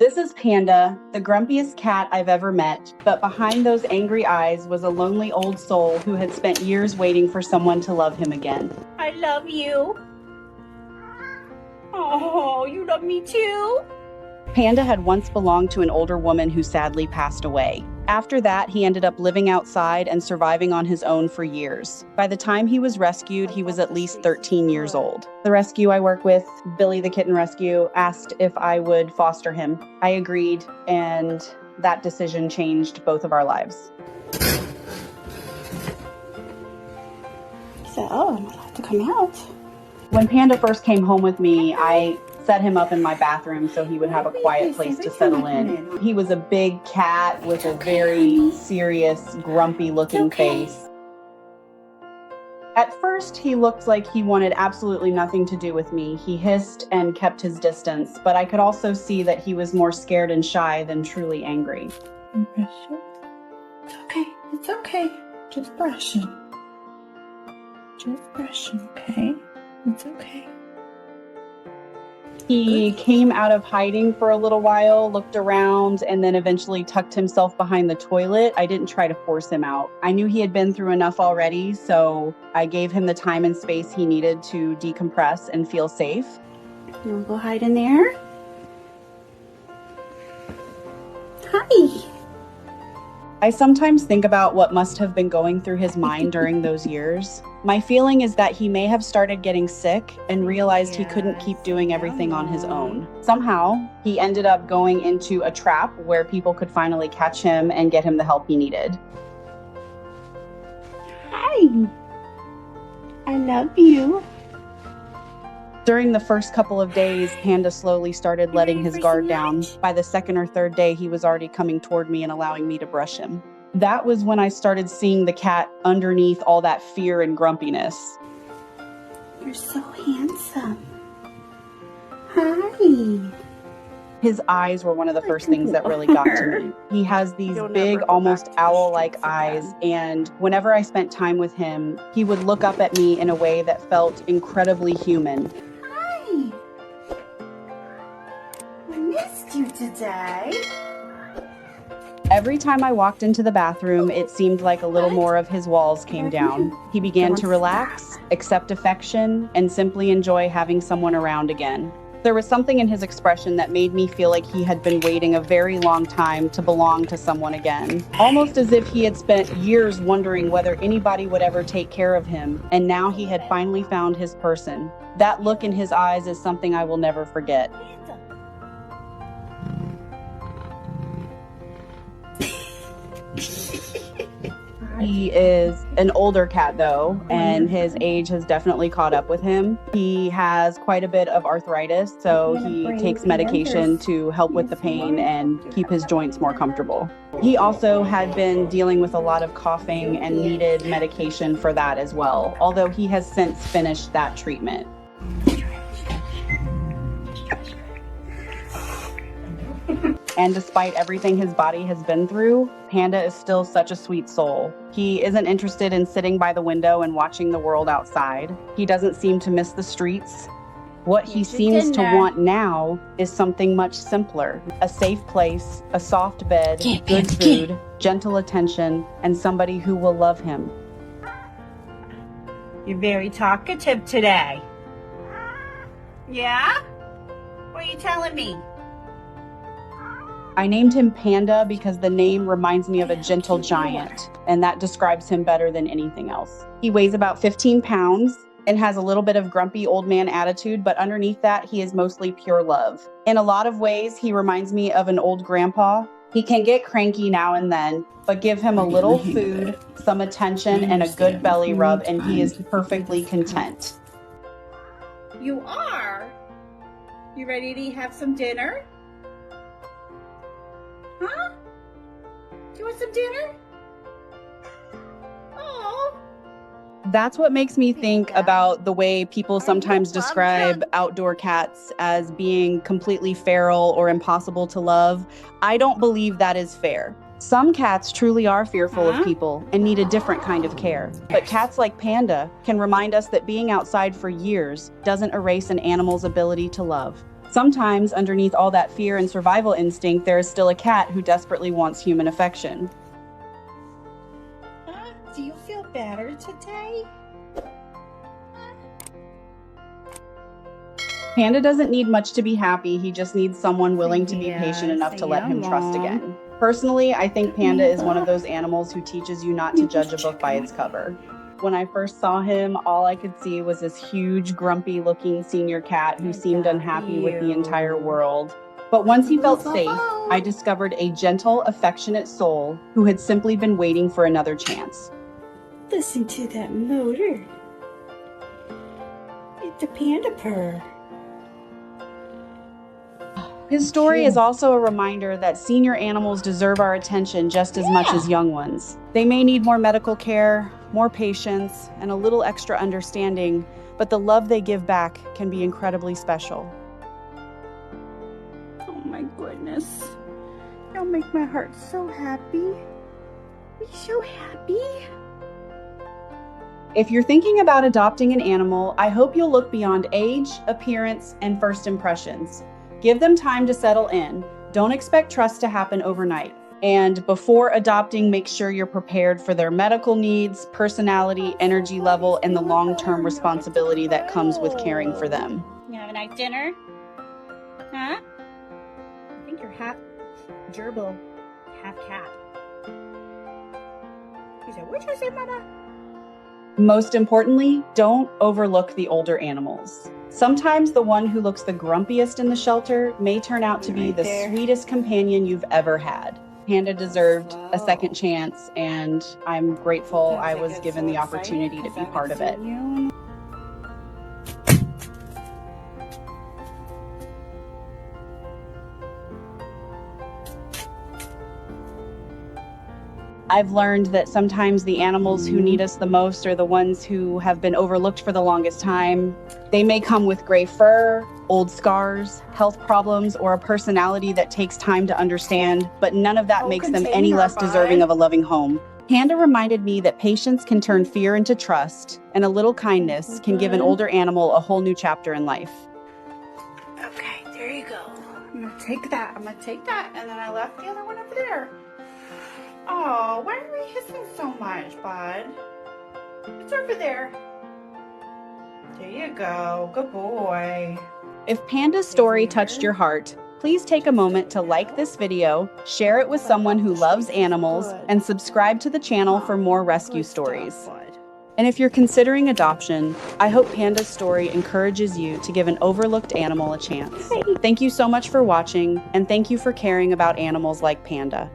This is Panda, the grumpiest cat I've ever met, but behind those angry eyes was a lonely old soul who had spent years waiting for someone to love him again. I love you. Oh, you love me too? Panda had once belonged to an older woman who sadly passed away. After that, he ended up living outside and surviving on his own for years. By the time he was rescued, he was at least 13 years old. The rescue I work with, Billy the Kitten Rescue, asked if I would foster him. I agreed, and that decision changed both of our lives. So, I'm allowed to come out. When Panda first came home with me, I set him up in my bathroom so he would have a quiet place to settle in. He was a big cat with a very serious, grumpy-looking face. At first, he looked like he wanted absolutely nothing to do with me. He hissed and kept his distance, but I could also see that he was more scared and shy than truly angry. It's okay. It's okay. Just brushing. Just brushing, okay? It's okay. He came out of hiding for a little while, looked around, and then eventually tucked himself behind the toilet. I didn't try to force him out. I knew he had been through enough already, so I gave him the time and space he needed to decompress and feel safe. You wanna go hide in there? Hi. I sometimes think about what must have been going through his mind during those years. My feeling is that he may have started getting sick and realized he couldn't keep doing everything on his own. Somehow, he ended up going into a trap where people could finally catch him and get him the help he needed. Hi. I love you. During the first couple of days, Panda slowly started letting his guard down. By the second or third day, he was already coming toward me and allowing me to brush him. That was when I started seeing the cat underneath all that fear and grumpiness. You're so handsome. Hi. His eyes were one of the first things that really got to me. He has these big, almost owl-like eyes, and whenever I spent time with him, he would look up at me in a way that felt incredibly human. Hi. I missed you today. Every time I walked into the bathroom, it seemed like a little more of his walls came down. He began to relax, accept affection, and simply enjoy having someone around again. There was something in his expression that made me feel like he had been waiting a very long time to belong to someone again. Almost as if he had spent years wondering whether anybody would ever take care of him, and now he had finally found his person. That look in his eyes is something I will never forget. He is an older cat though, and his age has definitely caught up with him. He has quite a bit of arthritis, so he takes medication to help with the pain and keep his joints more comfortable. He also had been dealing with a lot of coughing and needed medication for that as well, although he has since finished that treatment. And despite everything his body has been through, Panda is still such a sweet soul. He isn't interested in sitting by the window and watching the world outside. He doesn't seem to miss the streets. What he seems to want now is something much simpler. A safe place, a soft bed, good food, gentle attention, and somebody who will love him. You're very talkative today. Yeah? What are you telling me? I named him Panda because the name reminds me of a gentle giant, and that describes him better than anything else. He weighs about 15 pounds and has a little bit of grumpy old man attitude, but underneath that, he is mostly pure love. In a lot of ways, he reminds me of an old grandpa. He can get cranky now and then, but give him a little food, some attention, and a good belly rub, and he is perfectly content. You are? You ready to have some dinner? Huh? Do you want some dinner? Oh. That's what makes me think about the way people sometimes describe outdoor cats as being completely feral or impossible to love. I don't believe that is fair. Some cats truly are fearful of people and need a different kind of care. But cats like Panda can remind us that being outside for years doesn't erase an animal's ability to love. Sometimes, underneath all that fear and survival instinct, there is still a cat who desperately wants human affection. Do you feel better today? Panda doesn't need much to be happy, he just needs someone willing to be patient enough to let him trust again. Personally, I think Panda is one of those animals who teaches you not to judge a book by its cover. When I first saw him, all I could see was this huge, grumpy-looking senior cat who seemed unhappy with the entire world. But once he felt safe, I discovered a gentle, affectionate soul who had simply been waiting for another chance. Listen to that motor. It's a panda purr. His story is also a reminder that senior animals deserve our attention just as much as young ones. They may need more medical care, more patience, and a little extra understanding, but the love they give back can be incredibly special. Oh my goodness. Y'all make my heart so happy. Be so happy. If you're thinking about adopting an animal, I hope you'll look beyond age, appearance, and first impressions. Give them time to settle in. Don't expect trust to happen overnight. And before adopting, make sure you're prepared for their medical needs, personality, energy level, and the long-term responsibility that comes with caring for them. You have a nice dinner? Huh? I think you're half gerbil, half cat. He said, "What you say, Mama?" Most importantly, don't overlook the older animals. Sometimes the one who looks the grumpiest in the shelter may turn out to be the sweetest companion you've ever had. Panda deserved a second chance, and I'm grateful I was given the opportunity to be part of it. I've learned that sometimes the animals who need us the most are the ones who have been overlooked for the longest time. They may come with gray fur, old scars, health problems, or a personality that takes time to understand, but none of that makes them any less deserving of a loving home. Panda reminded me that patience can turn fear into trust, and a little kindness can give an older animal a whole new chapter in life. Okay, there you go. I'm gonna take that, and then I left the other one over there. Oh, why are we hissing so much, bud? It's over there. There you go. Good boy. If Panda's story touched your heart, please take a moment to like this video, share it with someone who loves animals, and subscribe to the channel for more rescue stories. And if you're considering adoption, I hope Panda's story encourages you to give an overlooked animal a chance. Thank you so much for watching, and thank you for caring about animals like Panda.